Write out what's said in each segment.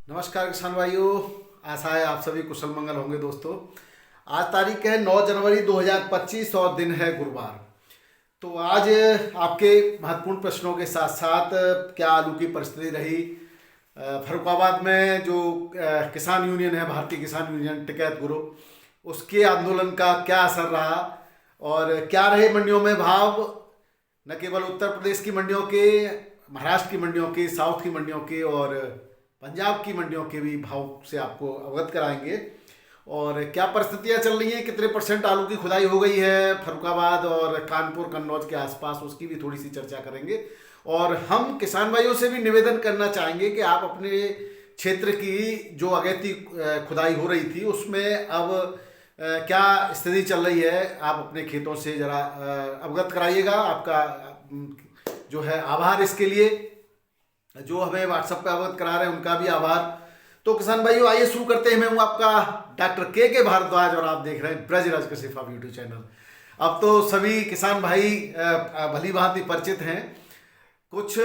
नमस्कार किसान भाइयों, आशा है आप सभी कुशल मंगल होंगे। दोस्तों, आज तारीख है 9 जनवरी 2025 और दिन है गुरुवार। तो आज आपके महत्वपूर्ण प्रश्नों के साथ साथ क्या आलू की परिस्थिति रही, फर्रुखाबाद में जो किसान यूनियन है, भारतीय किसान यूनियन टिकैत ग्रुप, उसके आंदोलन का क्या असर रहा और क्या रहे मंडियों में भाव, न केवल उत्तर प्रदेश की मंडियों के, महाराष्ट्र की मंडियों के, साउथ की मंडियों के और पंजाब की मंडियों के भी भाव से आपको अवगत कराएंगे। और क्या परिस्थितियां चल रही हैं, कितने % आलू की खुदाई हो गई है फर्रुखाबाद और कानपुर कन्नौज के आसपास, उसकी भी थोड़ी सी चर्चा करेंगे। और हम किसान भाइयों से भी निवेदन करना चाहेंगे कि आप अपने क्षेत्र की जो अगेती खुदाई हो रही थी उसमें अब क्या स्थिति चल रही है, आप अपने खेतों से जरा अवगत कराइएगा। आपका जो है आभार इसके लिए, जो हमें व्हाट्सएप पे अवगत करा रहे हैं उनका भी आभार। तो किसान भाइयों, आइए शुरू करते हैं। मैं हूं आपका डॉक्टर के भारद्वाज और आप देख रहे हैं ब्रजराज कृषि फार्म यूट्यूब चैनल। अब तो सभी किसान भाई भली भांति परिचित हैं। कुछ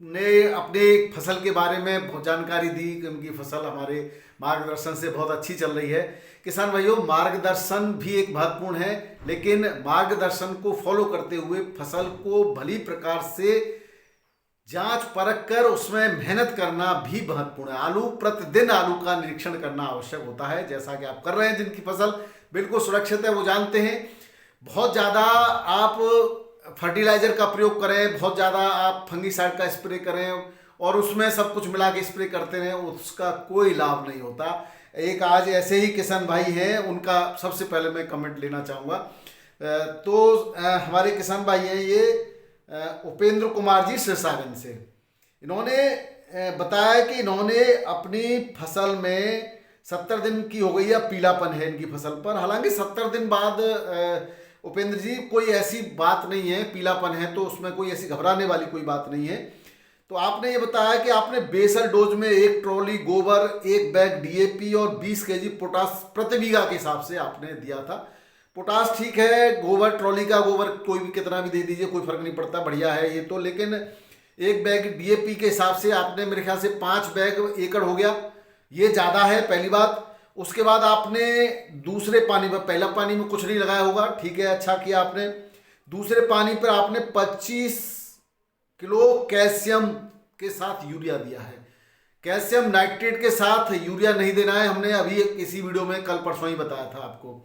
ने अपने फसल के बारे में बहुत जानकारी दी कि उनकी फसल हमारे मार्गदर्शन से बहुत अच्छी चल रही है। किसान भाइयों, मार्गदर्शन भी एक महत्वपूर्ण है, लेकिन मार्गदर्शन को फॉलो करते हुए फसल को भली प्रकार से जांच परख कर उसमें मेहनत करना भी महत्वपूर्ण है। प्रतिदिन आलू का निरीक्षण करना आवश्यक होता है, जैसा कि आप कर रहे हैं। जिनकी फसल बिल्कुल सुरक्षित है वो जानते हैं। बहुत ज़्यादा आप फर्टिलाइजर का प्रयोग करें, बहुत ज़्यादा आप फंगीसाइड का स्प्रे करें और उसमें सब कुछ मिला के स्प्रे करते रहें, उसका कोई लाभ नहीं होता। एक आज ऐसे ही किसान भाई हैं, उनका सबसे पहले मैं कमेंट लेना चाहूँगा। तो हमारे किसान भाई हैं ये उपेंद्र कुमार जी सिरसागंज से। इन्होंने बताया कि इन्होंने अपनी फसल में 70 दिन की हो गई है, पीलापन है इनकी फसल पर। हालांकि 70 दिन बाद उपेंद्र जी कोई ऐसी बात नहीं है, पीलापन है तो उसमें कोई ऐसी घबराने वाली कोई बात नहीं है। तो आपने ये बताया कि आपने बेसल डोज में 1 ट्रॉली गोबर, 1 बैग डीएपी और 20 केजी पोटास प्रति बीघा के हिसाब से आपने दिया था। पोटास ठीक है, गोबर, ट्रॉली का गोबर कोई भी कितना भी दे दीजिए, कोई फर्क नहीं पड़ता, बढ़िया है ये तो। लेकिन 1 बैग डीएपी के हिसाब से आपने मेरे ख्याल से 5 बैग एकड़ हो गया, ये ज़्यादा है, पहली बात। उसके बाद आपने दूसरे पानी पर, पहला पानी में कुछ नहीं लगाया होगा, ठीक है, अच्छा किया आपने। दूसरे पानी पर आपने 25 किलो कैल्शियम के साथ यूरिया दिया है। कैल्शियम नाइट्रेट के साथ यूरिया नहीं देना है, हमने अभी इसी वीडियो में कल परसों ही बताया था आपको।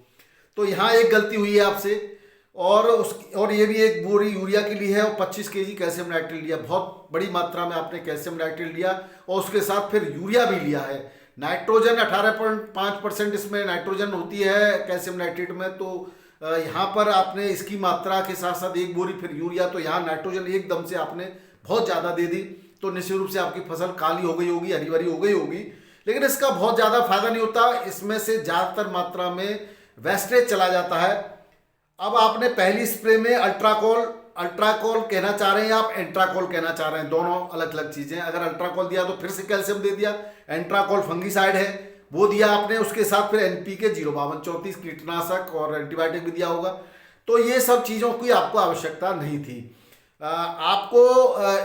तो यहाँ एक गलती हुई है आपसे। और ये भी एक बोरी यूरिया की ली है और 25 केजी कैल्शियम नाइट्रेट लिया। बहुत बड़ी मात्रा में आपने कैल्शियम नाइट्रेट लिया और उसके साथ फिर यूरिया भी लिया है। नाइट्रोजन 18.5% इसमें नाइट्रोजन होती है कैल्शियम नाइट्रेट में। तो यहाँ पर आपने इसकी मात्रा के साथ साथ एक बोरी फिर यूरिया, तो यहाँ नाइट्रोजन एकदम से आपने बहुत ज़्यादा दे दी। तो निश्चित रूप से आपकी फसल काली हो गई होगी, हरी भरी हो गई होगी, लेकिन इसका बहुत ज़्यादा फायदा नहीं होता। इसमें से ज़्यादातर मात्रा में वेस्टेज चला जाता है। अब आपने पहली स्प्रे में अल्ट्राकॉल कहना चाह रहे हैं आप, एंट्राकॉल कहना चाह रहे हैं, दोनों अलग अलग चीज़ें। अगर अल्ट्राकॉल दिया तो फिर से कैल्शियम दे दिया, एंट्राकॉल फंगीसाइड है वो दिया आपने, उसके साथ फिर एनपीके 05234 कीटनाशक और एंटीबायोटिक भी दिया होगा। तो ये सब चीज़ों की आपको आवश्यकता नहीं थी। आपको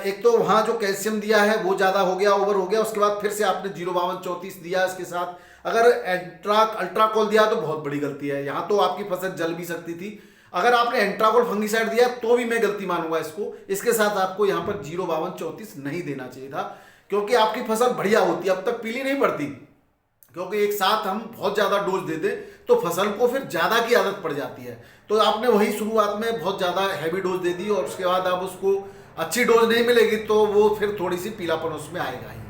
एक तो वहाँ जो कैल्शियम दिया है वो ज़्यादा हो गया, ओवर हो गया। उसके बाद फिर से आपने 05234 दिया इसके साथ। अगर अल्ट्राकॉल दिया तो बहुत बड़ी गलती है, यहाँ तो आपकी फसल जल भी सकती थी। अगर आपने एंट्राकॉल फंगीसाइड दिया तो भी मैं गलती मानूंगा इसको। इसके साथ आपको यहाँ पर 05234 नहीं देना चाहिए था, क्योंकि आपकी फसल बढ़िया होती, अब तक पीली नहीं पड़ती। क्योंकि एक साथ हम बहुत ज़्यादा डोज दे दें तो फसल को फिर ज़्यादा की आदत पड़ जाती है। तो आपने वही शुरुआत में बहुत ज़्यादा हैवी डोज दे दी और उसके बाद अब उसको अच्छी डोज नहीं मिलेगी तो वो फिर थोड़ी सी पीलापन उसमें आएगा ही।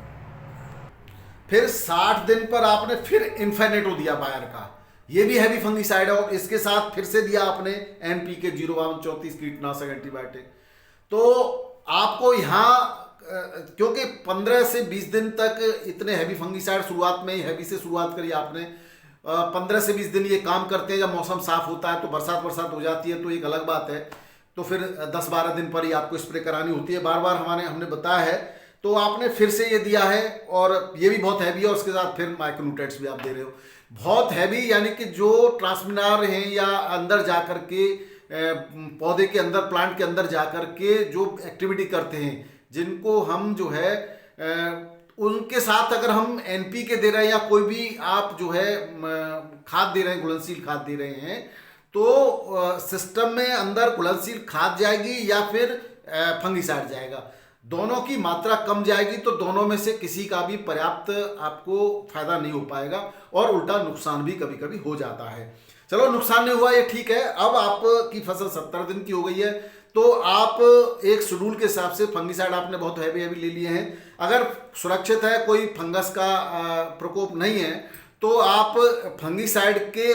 फिर 60 दिन पर आपने फिर इन्फेनेटो दिया बायर का, ये भी हैवी फंगीसाइड है, और इसके साथ फिर से दिया आपने एनपीके 05234 कीटनाशक एंटीबायोटिक। तो आपको यहाँ क्योंकि 15 से 20 दिन तक इतने हैवी फंगीसाइड, शुरुआत में ही हैवी से शुरुआत करी आपने। 15 से 20 दिन ये काम करते हैं। जब मौसम साफ होता है तो बरसात हो जाती है तो एक अलग बात है, तो फिर 10-12 दिन पर ही आपको स्प्रे करानी होती है, बार बार हमने बताया है। तो आपने फिर से ये दिया है और ये भी बहुत हैवी है, और उसके साथ फिर माइक्रोन्यूट्रिएंट्स भी आप दे रहे हो बहुत हैवी, यानी कि जो ट्रांसमिनार हैं या अंदर जाकर के पौधे के अंदर, प्लांट के अंदर जाकर के जो एक्टिविटी करते हैं, जिनको हम जो है उनके साथ अगर हम एनपीके दे रहे हैं या कोई भी आप जो है खाद दे रहे हैं, घुलनशील खाद दे रहे हैं, तो सिस्टम में अंदर घुलनशील खाद जाएगी या फिर फंगिसाइड जाएगा। दोनों की मात्रा कम जाएगी तो दोनों में से किसी का भी पर्याप्त आपको फायदा नहीं हो पाएगा और उल्टा नुकसान भी कभी कभी हो जाता है। चलो, नुकसान नहीं हुआ ये ठीक है। अब आपकी फसल 70 दिन की हो गई है तो आप एक शेड्यूल के हिसाब से फंगिसाइड आपने बहुत हैवी हैवी ले लिए हैं। अगर सुरक्षित है, कोई फंगस का प्रकोप नहीं है, तो आप फंगिसाइड के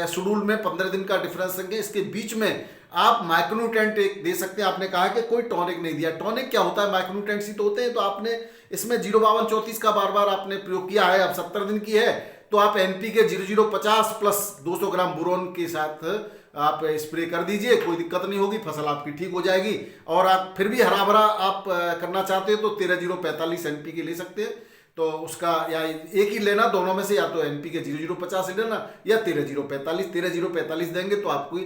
शेड्यूल में 15 दिन का डिफरेंस रखेंगे। इसके बीच में आप माइक्रोन्यूट्रेंट एक दे सकते हैं। आपने कहा कि कोई टॉनिक नहीं दिया। टॉनिक क्या होता है? माइक्रोन्यूट्रेंट्स ही तो होते हैं। तो आपने इसमें 05234 का बार बार आपने प्रयोग किया है। अब 70 दिन की है तो आप एनपीके 0050 प्लस 200 ग्राम बोरोन के साथ आप स्प्रे कर दीजिए, कोई दिक्कत नहीं होगी, फसल आपकी ठीक हो जाएगी। और आप फिर भी हरा भरा आप करना चाहते हो तो 13045 एनपीके ले सकते हैं। तो उसका या एक ही लेना दोनों में से, या तो एनपीके 0050 लेना या 13045। 13045 देंगे तो आपको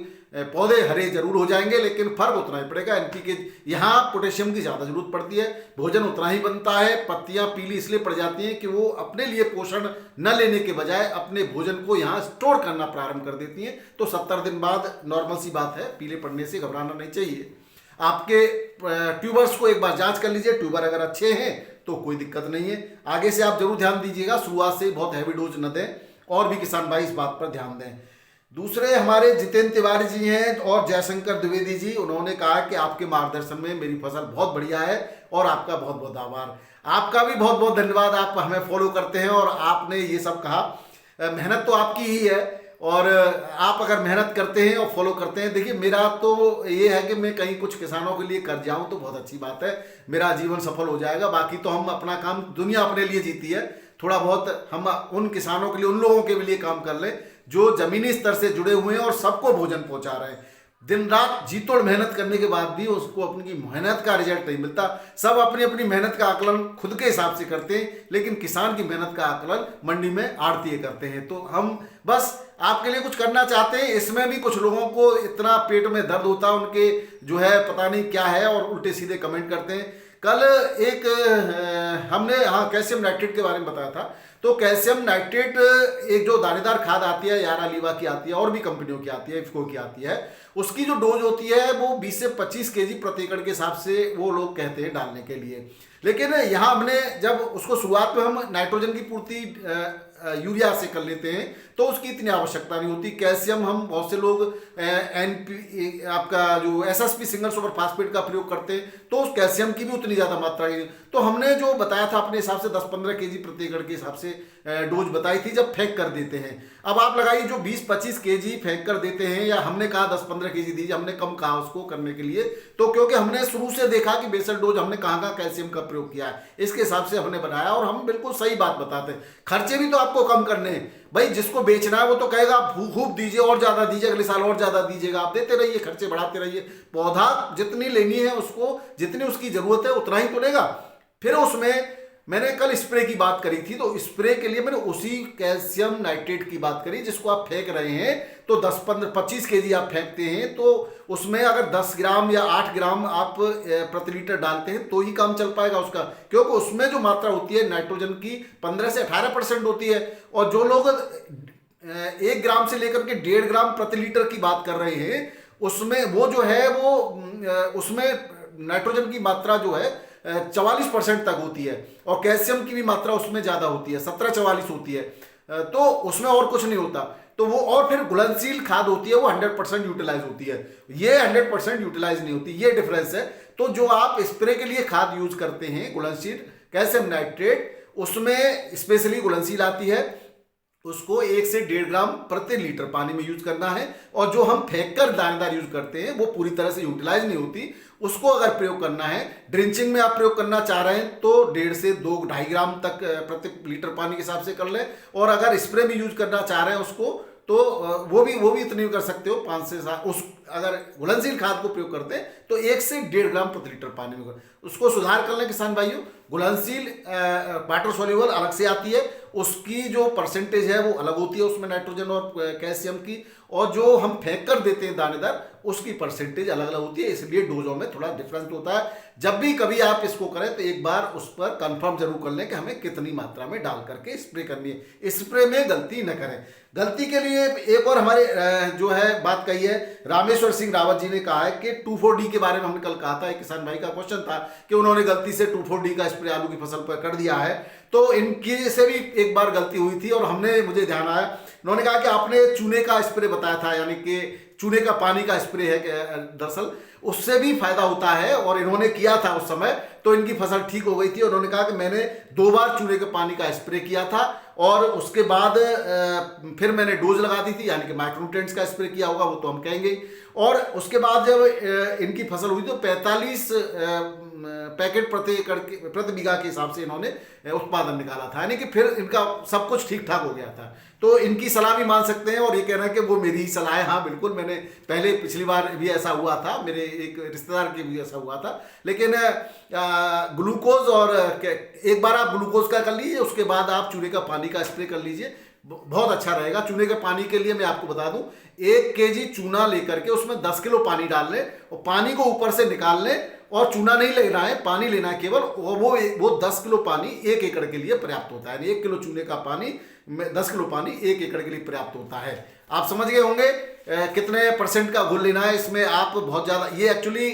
पौधे हरे जरूर हो जाएंगे, लेकिन फर्क उतना ही पड़ेगा। एनपीके यहाँ पोटेशियम की ज़्यादा जरूरत पड़ती है, भोजन उतना ही बनता है। पत्तियाँ पीली इसलिए पड़ जाती हैं कि वो अपने लिए पोषण न लेने के बजाय अपने भोजन को यहाँ स्टोर करना प्रारंभ कर देती हैं। तो 70 दिन बाद नॉर्मल सी बात है, पीले पड़ने से घबराना नहीं चाहिए। आपके ट्यूबर्स को एक बार जांच कर लीजिए, ट्यूबर अगर अच्छे हैं तो कोई दिक्कत नहीं है। आगे से आप जरूर ध्यान दीजिएगा, शुरुआत से बहुत हैवी डोज न दें, और भी किसान भाई इस बात पर ध्यान दें। दूसरे हमारे जितेंद्र तिवारी जी हैं और जयशंकर द्विवेदी जी, उन्होंने कहा कि आपके मार्गदर्शन में मेरी फसल बहुत बढ़िया है और आपका बहुत बहुत आभार। आपका भी बहुत बहुत धन्यवाद, आप हमें फॉलो करते हैं और आपने ये सब कहा। मेहनत तो आपकी ही है और आप अगर मेहनत करते हैं और फॉलो करते हैं, देखिए मेरा तो ये है कि मैं कहीं कुछ किसानों के लिए कर जाऊं तो बहुत अच्छी बात है, मेरा जीवन सफल हो जाएगा। बाकी तो हम अपना काम, दुनिया अपने लिए जीती है, थोड़ा बहुत हम उन किसानों के लिए, उन लोगों के लिए काम कर लें जो जमीनी स्तर से जुड़े हुए हैं और सबको भोजन पहुंचा रहे हैं। दिन रात जी तोड़ मेहनत करने के बाद भी उसको अपनी मेहनत का रिजल्ट नहीं मिलता। सब अपनी अपनी मेहनत का आकलन खुद के हिसाब से करते हैं, लेकिन किसान की मेहनत का आकलन मंडी में आड़तीय करते हैं। तो हम बस आपके लिए कुछ करना चाहते हैं। इसमें भी कुछ लोगों को इतना पेट में दर्द होता है, उनके जो है पता नहीं क्या है, और उल्टे सीधे कमेंट करते हैं। कल एक हमने कैल्शियम नाइट्रेट के बारे में बताया था। तो कैल्शियम नाइट्रेट एक जो दानेदार खाद आती है, यारा लीवा की आती है, और भी कंपनियों की आती है, इफ्को की आती है, उसकी जो डोज होती है वो 20 से 25 केजी प्रति एकड़ के हिसाब से वो लोग कहते हैं डालने के लिए। लेकिन यहाँ हमने जब उसको शुरुआत में हम नाइट्रोजन की पूर्ति यूरिया से कर लेते हैं तो उसकी इतनी आवश्यकता नहीं होती। कैल्शियम हम बहुत से लोग एनपी आपका जो एसएसपी सिंगल सुपर फास्फेट का प्रयोग करते हैं, तो उस कैल्शियम की भी उतनी ज़्यादा मात्रा नहीं। तो हमने जो बताया था अपने हिसाब से 10-15 केजी प्रति एकड़ के हिसाब से डोज बताई थी जब फेंक कर देते हैं। अब आप लगाइए जो 20-25 केजी फेंक कर देते हैं, या हमने कहा 10-15 केजी दीजिए, हमने कम कहा उसको करने के लिए, तो क्योंकि हमने शुरू से देखा कि बेसल डोज हमने कहाँ कैल्शियम का प्रयोग किया है, इसके हिसाब से हमने बनाया, और हम बिल्कुल सही बात बताते हैं। खर्चे भी तो आपको कम करने हैं भाई, जिसको बेचना है वो तो कहेगा खूब दीजिए, और ज्यादा दीजिए, अगले साल और ज्यादा दीजिएगा। आप देते रहिए, खर्चे बढ़ाते रहिए। पौधा जितनी लेनी है उसको, जितनी उसकी जरूरत है उतना ही तो लेगा। फिर उसमें मैंने कल स्प्रे की बात करी थी, तो स्प्रे के लिए मैंने उसी कैल्शियम नाइट्रेट की बात करी जिसको आप फेंक रहे हैं। तो 10-15-25 केजी आप फेंकते हैं तो उसमें अगर 10 ग्राम या 8 ग्राम आप प्रति लीटर डालते हैं तो ही काम चल पाएगा उसका, क्योंकि उसमें जो मात्रा होती है नाइट्रोजन की 15 से 18% होती है। और जो लोग 1 ग्राम से लेकर के 1.5 ग्राम प्रति लीटर की बात कर रहे हैं, उसमें वो जो है वो उसमें नाइट्रोजन की मात्रा जो है 44% तक होती है, और कैल्शियम की भी मात्रा उसमें ज्यादा होती है, 17-44 होती है। तो उसमें और कुछ नहीं होता। तो वो और फिर घुलनशील खाद होती है, वो 100% यूटिलाइज होती है, ये 100% यूटिलाइज नहीं होती, ये डिफरेंस है। तो जो आप स्प्रे के लिए खाद यूज करते हैं घुलनशील कैल्शियम नाइट्रेट, उसमें स्पेशली घुलनशील आती है, उसको 1 से 1.5 ग्राम प्रति लीटर पानी में यूज करना है। और जो हम फेंक कर दानेदार यूज करते हैं वो पूरी तरह से यूटिलाइज नहीं होती, उसको अगर प्रयोग करना है, ड्रिंचिंग में आप प्रयोग करना चाह रहे हैं तो 1.5 से 2-2.5 ग्राम तक प्रति लीटर पानी के हिसाब से कर लें। और अगर स्प्रे में यूज करना चाह रहे हैं उसको, तो वो भी इतनी कर सकते हो, 5 से 7। उस अगर घुलनशील खाद को प्रयोग करते हैं तो 1 से 1.5 ग्राम प्रति लीटर पानी में उसको सुधार कर लें किसान भाइयों। घुलनशील वाटर सॉल्युबल अलग से आती है, उसकी जो परसेंटेज है वो अलग होती है उसमें नाइट्रोजन और कैल्शियम की, और जो हम फेंक कर देते हैं दानेदार उसकी परसेंटेज अलग अलग होती है, इसलिए डोजों में थोड़ा डिफरेंस होता है। जब भी कभी आप इसको करें तो एक बार उस पर कंफर्म जरूर कर लें कि हमें कितनी मात्रा में डाल करके स्प्रे करनी है। स्प्रे में गलती न करें। गलती के लिए एक और हमारे जो है बात कही है, रामेश्वर सिंह रावत जी ने कहा है कि 2,4-D के बारे में हमने कल कहा था, एक किसान भाई का क्वेश्चन था कि उन्होंने गलती से 2,4-D का स्प्रे आलू की फसल पर कर दिया है। तो इनकी से भी एक बार गलती हुई थी और मुझे ध्यान आया, उन्होंने कहा कि आपने चूने का स्प्रे बताया था, यानी कि चूने का पानी का स्प्रे है, दरअसल उससे भी फायदा होता है और इन्होंने किया था उस समय तो इनकी फसल ठीक हो गई थी। उन्होंने कहा कि मैंने 2 बार चूने के पानी का स्प्रे किया था और उसके बाद फिर मैंने डोज लगा दी थी, यानी कि माइक्रोन्यूट्रिएंट्स का स्प्रे किया होगा वो तो हम कहेंगे। और उसके बाद जब इनकी फसल हुई तो 45 पैकेट प्रति बीघा के हिसाब से इन्होंने उत्पादन निकाला था, यानी कि फिर इनका सब कुछ ठीक ठाक हो गया था। तो इनकी सलाह भी मान सकते हैं और ये कह रहे हैं कि वो मेरी ही सलाह है। हाँ बिल्कुल, मैंने पहले पिछली बार भी ऐसा हुआ था, मेरे एक रिश्तेदार के भी ऐसा हुआ था। लेकिन ग्लूकोज और एक बार आप ग्लूकोज का कर लीजिए, उसके बाद आप चूने का पानी का स्प्रे कर लीजिए, बहुत अच्छा रहेगा। चूने के पानी के लिए मैं आपको बता दूं, 1 केजी चूना लेकर के उसमें 10 किलो पानी डाल लें और पानी को ऊपर से निकाल लें, और चूना नहीं लेना है, पानी लेना है केवल, और वो 10 किलो पानी 1 एकड़ के लिए पर्याप्त होता है। 1 किलो चूने का पानी में 10 किलो पानी 1 एकड़ के लिए पर्याप्त होता है। आप समझ गए होंगे कितने % का घोल लेना है। इसमें आप बहुत ज़्यादा, ये एक्चुअली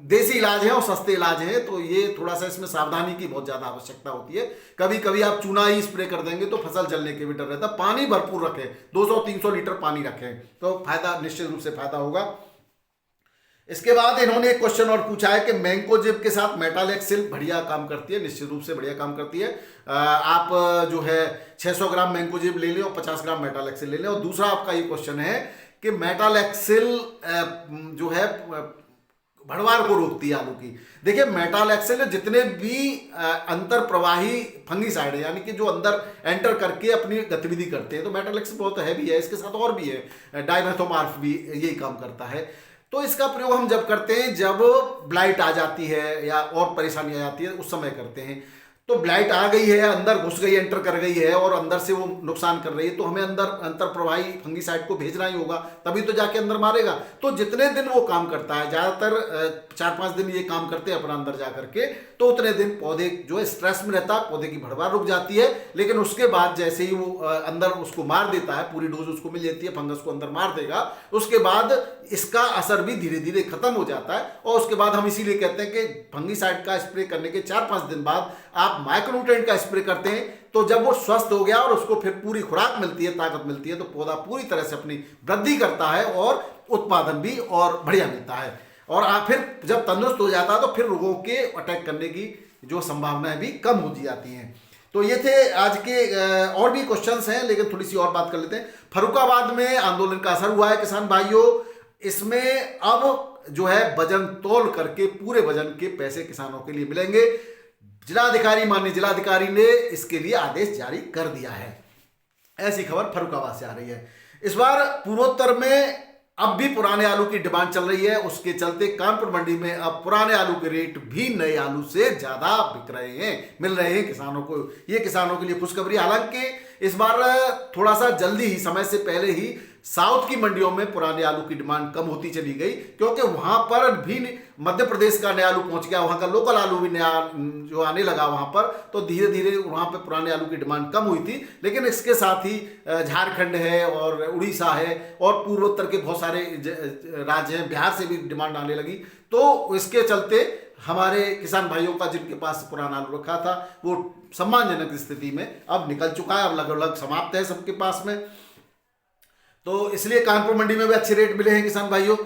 देसी इलाज है और सस्ते इलाज है, तो ये थोड़ा सा इसमें सावधानी की बहुत ज़्यादा आवश्यकता होती है। कभी कभी आप चूना ही स्प्रे कर देंगे तो फसल जलने के भी डर रहता है। पानी भरपूर रखें, 200-300 लीटर पानी रखें तो फायदा, निश्चित रूप से फायदा होगा। इसके बाद इन्होंने एक क्वेश्चन और पूछा है कि मैंकोजेब के साथ मेटालेक्सिल बढ़िया काम करती है। निश्चित रूप से बढ़िया काम करती है। आप जो है 600 ग्राम मैंकोजेब ले लें और 50 ग्राम मेटालेक्सिल ले लें। और दूसरा आपका ये क्वेश्चन है कि मेटालेक्सिल जो है भड़वार को रोकती है आलू की। देखिए, मेटालेक्सिल जितने भी अंतर प्रवाही फंगीसाइड है, यानी कि जो अंदर एंटर करके अपनी गतिविधि करते हैं, तो मेटालेक्सिल बहुत हैवी है। इसके साथ और भी है, डाइमेथोमार्फ भी यही काम करता है। तो इसका प्रयोग हम जब करते हैं, जब ब्लाइट आ जाती है या और परेशानी आ जाती है, उस समय करते हैं। तो ब्लाइट आ गई है, अंदर घुस गई, एंटर कर गई है और अंदर से वो नुकसान कर रही है, तो हमें अंतर प्रवाही फंगीसाइड को भेजना ही होगा, तभी तो जाके अंदर मारेगा। तो जितने दिन वो काम करता है, ज़्यादातर 4-5 दिन ये काम करते हैं अपना अंदर जा करके, तो उतने दिन पौधे जो है स्ट्रेस में रहता है, पौधे की भड़वार रुक जाती है। लेकिन उसके बाद जैसे ही वो अंदर उसको मार देता है, पूरी डोज उसको मिल जाती है, फंगस को अंदर मार देगा, उसके बाद इसका असर भी धीरे धीरे खत्म हो जाता है। और उसके बाद हम इसीलिए कहते हैं कि फंगीसाइड का स्प्रे करने के 4-5 दिन बाद आप माइक्रोन्यूट्रिएंट का स्प्रे करते हैं, तो जब वो स्वस्थ हो गया और उसको फिर पूरी खुराक मिलती है, ताकत मिलती है, तो पौधा पूरी तरह से अपनी वृद्धि करता है और उत्पादन भी और बढ़िया मिलता है। और फिर जब तंदुरुस्त हो जाता है तो फिर रोगों के अटैक करने की जो संभावनाएं भी कम हो जाती हैं। तो ये थे आज के, और भी क्वेश्चंस हैं लेकिन थोड़ी सी और बात कर लेते हैं। फर्रुखाबाद में आंदोलन का असर हुआ है किसान भाइयों। इसमें अब जो है वजन तौल करके पूरे वजन के पैसे किसानों के लिए मिलेंगे। जिलाधिकारी, माननीय जिलाधिकारी ने इसके लिए आदेश जारी कर दिया है। ऐसी खबर फर्रुखाबाद से आ रही है। इस बार पूर्वोत्तर में अब भी पुराने आलू की डिमांड चल रही है, उसके चलते कानपुर मंडी में अब पुराने आलू के रेट भी नए आलू से ज्यादा बिक रहे हैं, मिल रहे हैं किसानों को। ये किसानों के लिए खुशखबरी। हालांकि इस बार थोड़ा सा जल्दी ही, समय से पहले ही साउथ की मंडियों में पुराने आलू की डिमांड कम होती चली गई, क्योंकि वहां पर भी मध्य प्रदेश का नया आलू पहुंच गया, वहां का लोकल आलू भी नया जो आने लगा वहां पर, तो धीरे धीरे वहां पर पुराने आलू की डिमांड कम हुई थी। लेकिन इसके साथ ही झारखंड है और उड़ीसा है और पूर्वोत्तर के बहुत सारे राज्य हैं, बिहार से भी डिमांड आने लगी। तो इसके चलते हमारे किसान भाइयों का जिनके पास पुराना आलू रखा था, वो सम्मानजनक स्थिति में अब निकल चुका है, अब लगभग समाप्त है सबके पास में। तो इसलिए कानपुर मंडी में भी अच्छे रेट मिले हैं किसान भाइयों।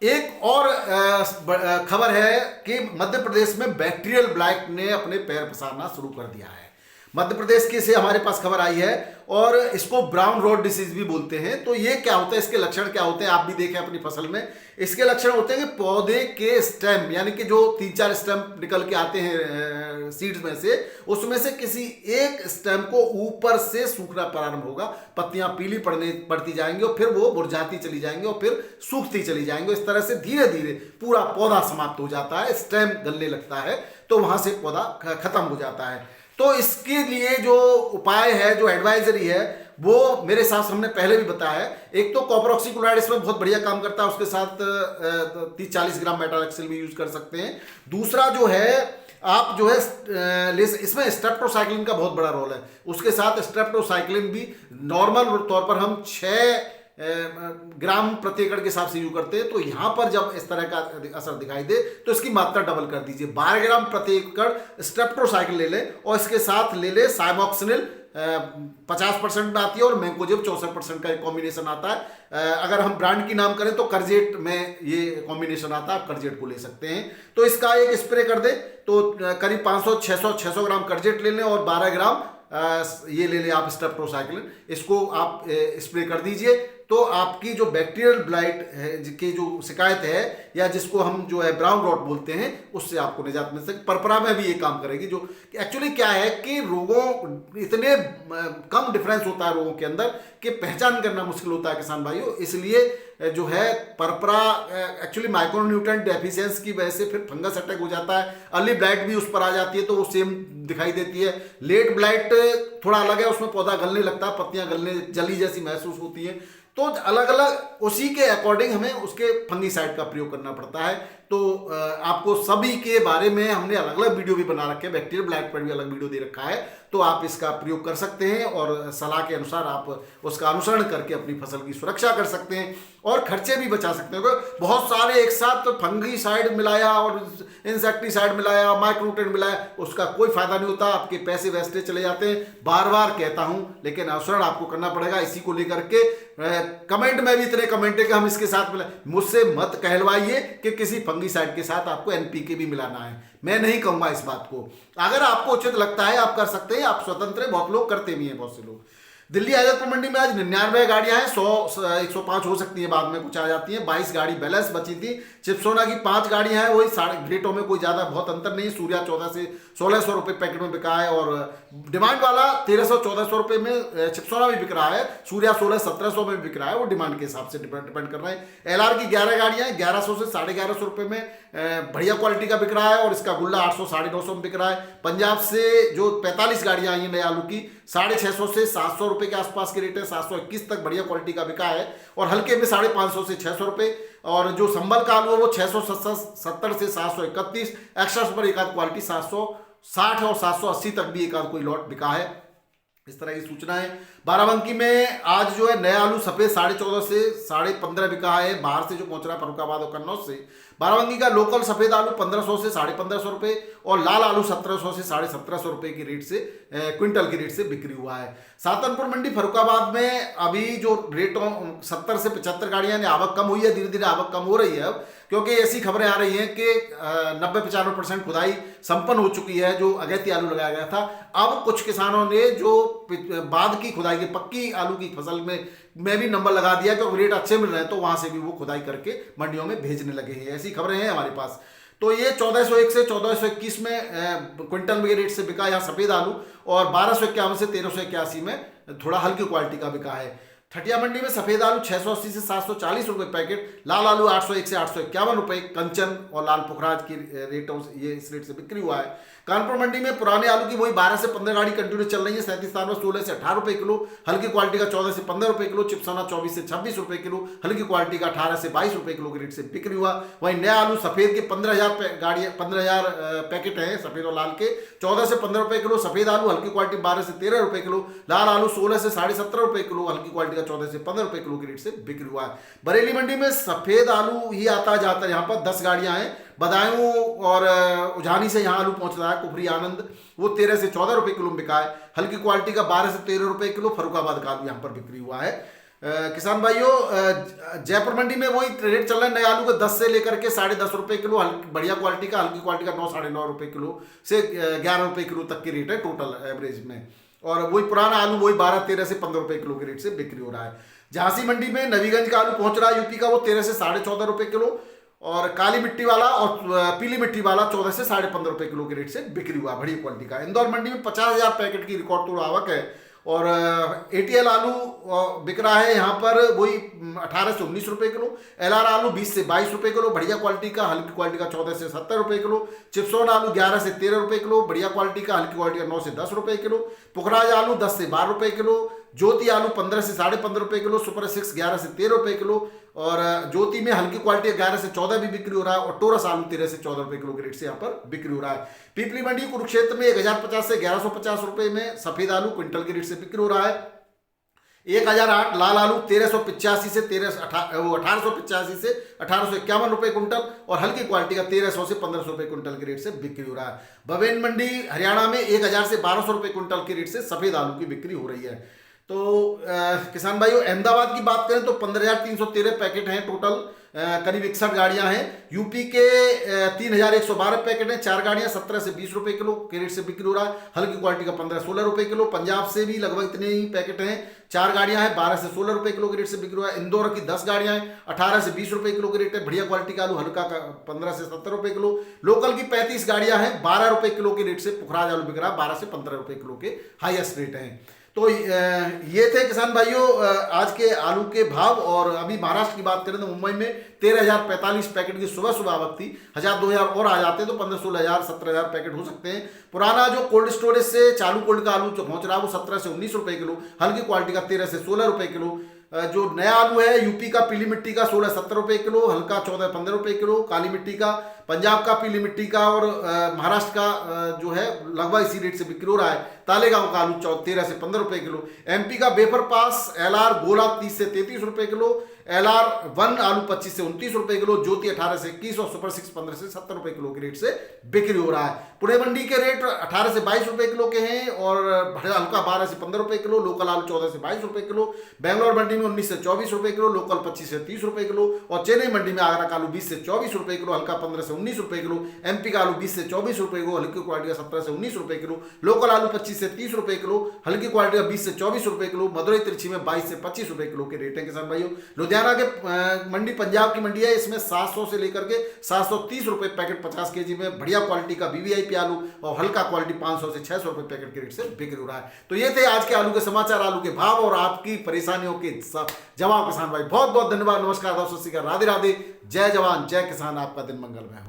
एक और खबर है कि मध्य प्रदेश में बैक्टीरियल ब्लाइट ने अपने पैर पसारना शुरू कर दिया है। मध्य प्रदेश की से हमारे पास खबर आई है, और इसको ब्राउन रोड डिसीज भी बोलते हैं। तो ये क्या होता है, इसके लक्षण क्या होते हैं, आप भी देखें अपनी फसल में। इसके लक्षण होते हैं कि पौधे के स्टेम, यानी कि जो 3-4 स्टेम निकल के आते हैं सीड्स में से, उसमें से किसी एक स्टेम को ऊपर से सूखना प्रारंभ होगा, पत्तियां पीली पड़ती जाएंगी और फिर वो मुरझाती चली जाएंगी और फिर सूखती चली जाएंगी। इस तरह से धीरे धीरे पूरा पौधा समाप्त हो जाता है, स्टेम गलने लगता है, तो वहां से पौधा खत्म हो जाता है। तो इसके लिए जो उपाय है, जो एडवाइजरी है, वो मेरे हिसाब से हमने पहले भी बताया है। एक तो कॉपर ऑक्सीक्लोराइड इसमें बहुत बढ़िया काम करता है, उसके साथ 30-40 ग्राम मेटालेक्सिल भी यूज कर सकते हैं। दूसरा जो है, आप जो है इसमें स्ट्रेप्टोसाइक्लिन का बहुत बड़ा रोल है, उसके साथ स्ट्रेप्टोसाइक्लिन भी नॉर्मल तौर पर हम 6 ग्राम प्रति एकड़ के हिसाब से यूज करते हैं। तो यहां पर जब इस तरह का असर दिखाई दे तो इसकी मात्रा डबल कर दीजिए, 12 ग्राम प्रति एकड़ स्ट्रेप्टोसाइक्लिन ले लें, और इसके साथ ले ले साइमोक्सिनिल 50% में आती है, और मैंकोजेब 64% का एक कॉम्बिनेशन आता है। अगर हम ब्रांड की नाम करें तो करजेट में ये कॉम्बिनेशन आता है, आप करजेट को ले सकते हैं। तो इसका एक स्प्रे कर दे तो करीब 500-600 ग्राम करजेट ले लें और 12 ग्राम ये ले लें आप स्ट्रेप्टोसाइक्लिन, इसको आप स्प्रे कर दीजिए। तो आपकी जो बैक्टीरियल ब्लाइट है की जो शिकायत है, या जिसको हम जो है ब्राउन रॉट बोलते हैं, उससे आपको निजात मिल सके। परपरा में भी ये काम करेगी। जो एक्चुअली क्या है कि रोगों इतने कम डिफरेंस होता है रोगों के अंदर कि पहचान करना मुश्किल होता है किसान भाइयों। इसलिए जो है परपरा एक्चुअली माइक्रोन्यूट्रिएंट डेफिशिएंसी की वजह से फिर फंगस अटैक हो जाता है, अर्ली ब्लाइट भी उस पर आ जाती है, तो वो सेम दिखाई देती है। लेट ब्लाइट थोड़ा अलग है, उसमें पौधा गलने लगता है, पत्तियां गलने जली जैसी महसूस होती है। तो अलग अलग उसी के अकॉर्डिंग हमें उसके फंगीसाइड का प्रयोग करना पड़ता है। तो आपको सभी के बारे में हमने अलग अलग वीडियो भी बना रखे हैं, बैक्टीरियल ब्लाइट पर भी अलग वीडियो दे रखा है, तो आप इसका प्रयोग कर सकते हैं और सलाह के अनुसार आप उसका अनुसरण करके अपनी फसल की सुरक्षा कर सकते हैं और खर्चे भी बचा सकते हैं। बहुत सारे एक साथ फंगीसाइड मिलाया और इंसेक्टिसाइड मिलाया, माइक्रोन्यूट्रिएंट मिलाया, उसका कोई फायदा नहीं होता, आपके पैसे वेस्टेज चले जाते हैं। बार बार कहता हूं, लेकिन अनुसरण आपको करना पड़ेगा। इसी को लेकर के कमेंट में भी इतने कमेंट है कि हम इसके साथ मिला, मुझसे मत कहलवाइए कि किसी फंगीसाइड के साथ आपको एनपीके भी मिलाना है, मैं नहीं कहूंगा इस बात को। अगर आपको उचित लगता है आप कर सकते हैं, आप स्वतंत्र हैं, बहुत लोग करते भी हैं, बहुत से लोग। दिल्ली आजादपुर मंडी में आज 99 गाड़ियां हैं, 100-105 हो सकती है, बाद में कुछ आ जाती हैं। 22 गाड़ी बैलेंस बची थी। चिप्सोना की 5 गाड़ियां हैं, वही साढ़े रेटों में कोई ज्यादा बहुत अंतर नहीं। सूर्या 14 से 1600 रुपए पैकेट में बिका है, और डिमांड वाला 1300-1400 रुपए में चिप्सोना भी बिक रहा है, सूर्या 1600-1700 में बिक रहा है, वो डिमांड के हिसाब से डिपेंड कर रहा है। एलआर की 11 गाड़ियां 1100 से 1150 रुपए में बढ़िया क्वालिटी का बिक रहा है, और इसका गुल्ला 800-950 में बिक रहा है। पंजाब से जो 45 गाड़ियां आई हैं नए आलू की, 650 से 700 रुपए के आसपास के रेट है, 721 तक बढ़िया क्वालिटी का बिका है, और हल्के में 550 से 600 रुपए। और जो संबल का आलू है वो 670 से 731, एक्स्ट्रा सुपर एक आध क्वालिटी 760 और 780 तक भी एक आध कोई लॉट बिका है। इस तरह की सूचना है। बाराबंकी में आज जो है नया आलू सफेद 14.5 से 15.5 बिका है, बाहर से जो पहुंच रहा है फरुखाबाद और कन्नौज से। बाराबंकी का लोकल सफेद आलू 1500 से 1550 रुपए, और लाल आलू 1700 से 1750 रुपए की रेट से क्विंटल की रेट से बिक्री हुआ है। सातनपुर मंडी फरुखाबाद में अभी जो रेटों 70 से 75 गाड़ियां, आवक कम हुई है, धीरे धीरे आवक कम हो रही है अब, क्योंकि ऐसी खबरें आ रही हैं कि 90-95% खुदाई संपन्न हो चुकी है जो अगैती आलू लगाया गया था। अब कुछ किसानों ने जो बाद की खुदाई की पक्की आलू की फसल में भी नंबर लगा दिया, क्योंकि रेट अच्छे मिल रहे हैं, तो वहां से भी वो खुदाई करके मंडियों में भेजने लगे हैं। ऐसी खबरें हैं हमारे पास। तो ये 1401 से 1421 में क्विंटल में रेट से बिका यहाँ सफेद आलू, और 1251 से 1381 में थोड़ा हल्की क्वालिटी का बिका है। ठटिया मंडी में सफेद आलू 680 से 740 रुपए पैकेट, लाल आलू 801 से 851 रुपए, कंचन और लाल पुखराज की रेटों से ये इस रेट से बिक्री हुआ है। कानपुर मंडी में पुराने आलू की वही 12 से 15 गाड़ी कंटिन्यू चल रही है। 37 में 16 से 18 रुपए किलो, हल्की क्वालिटी का 14 से 15 रुपए किलो, चिप्सोना 24 से 26 रुपए किलो, हल्की क्वालिटी का 18 से 22 रुपए किलो के रेट से बिक्री हुआ। वहीं नया आलू सफेद के 15,000 पैकेट है सफेद और लाल के, 14 से 15 रुपए किलो सफेद आलू, हल्की क्वालिटी 12 से 13 रुपए किलो, लाल आलू 16 से 17.5 रुपए किलो, हल्की क्वालिटी का 14 से 15 रुपए किलो के रेट से बिक्री हुआ है। बरेली मंडी में सफेद आलू ही आता जाता है, यहाँ पर 10 गाड़ियां हैं। बदायूं और उझानी से यहाँ आलू पहुंच रहा है, कुफरी आनंद, वो 13 से 14 रुपए किलो में बिका है, हल्की क्वालिटी का 12 से 13 रुपए किलो। फरुखाबाद का आलू यहाँ पर बिक्री हुआ है। किसान भाइयों, जयपुर मंडी में वही रेट चल रहा है नए आलू का 10 से लेकर के 10.5 रुपए किलो, बढ़िया क्वालिटी का, हल्की क्वालिटी का 9, 9.5 रुपए किलो से 11 रुपए किलो तक की रेट है टोटल एवरेज में। और वही पुराना आलू वही 12, 13 से 15 रुपए किलो के रेट से बिक्री हो रहा है। झांसी मंडी में नवीगंज का आलू पहुंच रहा है यूपी का, वो 13 से 14.5 रुपए किलो, और काली मिट्टी वाला और पीली मिट्टी वाला 14 से 15.5 रुपए किलो के रेट से बिक्री हुआ बढ़िया क्वालिटी का। इंदौर मंडी में 50,000 पैकेट की रिकॉर्ड तोड़ आवक है, और एटीएल आलू बिक रहा है यहाँ पर वही 18 से 19 रुपए किलो, एलआर आलू 20 से 22 रुपए किलो, बढ़िया क्वालिटी का, हल्की क्वालिटी का 14 से 70 रुपए किलो, चिप्सोन आलू 11 से 13 रुपए किलो, बढ़िया क्वालिटी का, हल्की क्वालिटी का 9 से 10 रुपए किलो, पुखराज आलू 10 से 12 रुपए किलो, ज्योति आलू 15 से 15.5 रुपए किलो, सुपर 6 11 से 13 रुपए किलो, और ज्योति में हल्की क्वालिटी 11 से 14 भी बिक्री हो रहा है, और टोरस आलू 13 से 14 रुपए किलो के रेट से यहाँ पर बिक्री हो रहा है। पीपली मंडी कुरुक्षेत्र में 1050 से 1150 रुपए में सफेद आलू क्विंटल के रेट से बिक्री हो रहा है। 1008 लाल आलू 1385 से 1885 से 1851 रुपए कुंटल, और हल्की क्वालिटी का 1300 से 1500 रुपए कुंटल के रेट से बिक्री हो रहा है। बवेन मंडी हरियाणा में 1000 से 1200 रुपए कुंटल के रेट से सफेद आलू की बिक्री हो रही है। तो किसान भाइयों, अहमदाबाद की बात करें तो 15,313 पैकेट हैं टोटल, करीब 61 गाड़ियां हैं। यूपी के 3,112 पैकेट हैं, 4 गाड़ियां 17 से 20 रुपए किलो के रेट से बिक्री हो रहा है, हल्की क्वालिटी का 15-16 रुपए किलो। पंजाब से भी लगभग इतने ही पैकेट हैं, 4 गाड़ियां हैं, 12 से 16 रुपए किलो के रेट से बिक्री हो रहा है। इंदौर की 10 गाड़ियां हैं, 18 से 20 रुपए किलो के रेट है, बढ़िया क्वालिटी का आलू, हल्का का 15 से 70 रुपए किलो। लोकल की 35 गाड़ियां हैं, 12 रुपए किलो के रेट से पुखराज आलू बिक रहा है, 12 से 15 रुपए किलो के हाईएस्ट रेट हैं। तो ये थे किसान भाइयों आज के आलू के भाव। और अभी महाराष्ट्र की बात करें तो मुंबई में 13,045 पैकेट की सुबह सुबह आवक थी, 1,000-2,000 और आ जाते तो 15-16,000 17,000 पैकेट हो सकते हैं। पुराना जो कोल्ड स्टोरेज से चालू कोल्ड का आलू जो पहुंच रहा है वो 17 से 19 रुपए किलो, हल्की क्वालिटी का 13 से 16 रुपए किलो। जो नया आलू है यूपी का पीली मिट्टी का 16-17 रुपए किलो, हल्का 14-15 रुपए किलो, काली मिट्टी का, पंजाब का पीली मिट्टी का और महाराष्ट्र का जो है लगभग इसी रेट से बिक्री हो रहा है। तालेगांव का आलू 13 से 15 रुपए किलो। एमपी का बेफर पास एलआर गोला 30 से 33 रुपए किलो, एलआर 1 आलू 25 से 29 रुपए किलो, ज्योति 18 से 21 और सुपर 6 15 से 70 रुपए किलो के रेट से बिक्री हो रहा है। पुणे मंडी के रेट 18 से 22 रुपए किलो के हैं, और हल्का 12 से 15 रुपए किलो, लोकल आलू 14 से 22 रुपए किलो। बेंगलोर मंडी में 19 से 24 रुपए किलो, लोकल 25 से 30 रुपए किलो, और चेन्नई मंडी में आगरा का आलू 20 से 24 रुपए किलो, हल्का 15 से 19 रुपए किलो। एमपी का आलू 20 से 24 रुपए किलो, हल्की क्वालिटी का 17 से 19 रुपए किलो, लोकल आलू 25 से 30 रुपए किलो, हल्की क्वालिटी का 20 से 24 रुपए किलो। मदुरई तिरछी में 22 से 25 रुपए किलो के रेट है किसान भाइयों। लुधियाना के मंडी पंजाब की मंडी है, इसमें 700 से लेकर के 730 रुपए पैकेट 50 केजी में बढ़िया क्वालिटी का वीवीआईपी आलू, और हल्का क्वालिटी 500 से 600 रुपए पैकेट के रेट से बिक्री हो रहा है। तो ये थे आज के आलू के समाचार, आलू के भाव और आपकी परेशानियों के जवाब किसान भाई। बहुत बहुत धन्यवाद, नमस्कार, राधे राधे, जय जवान जय किसान, आपका दिन मंगलमय हो।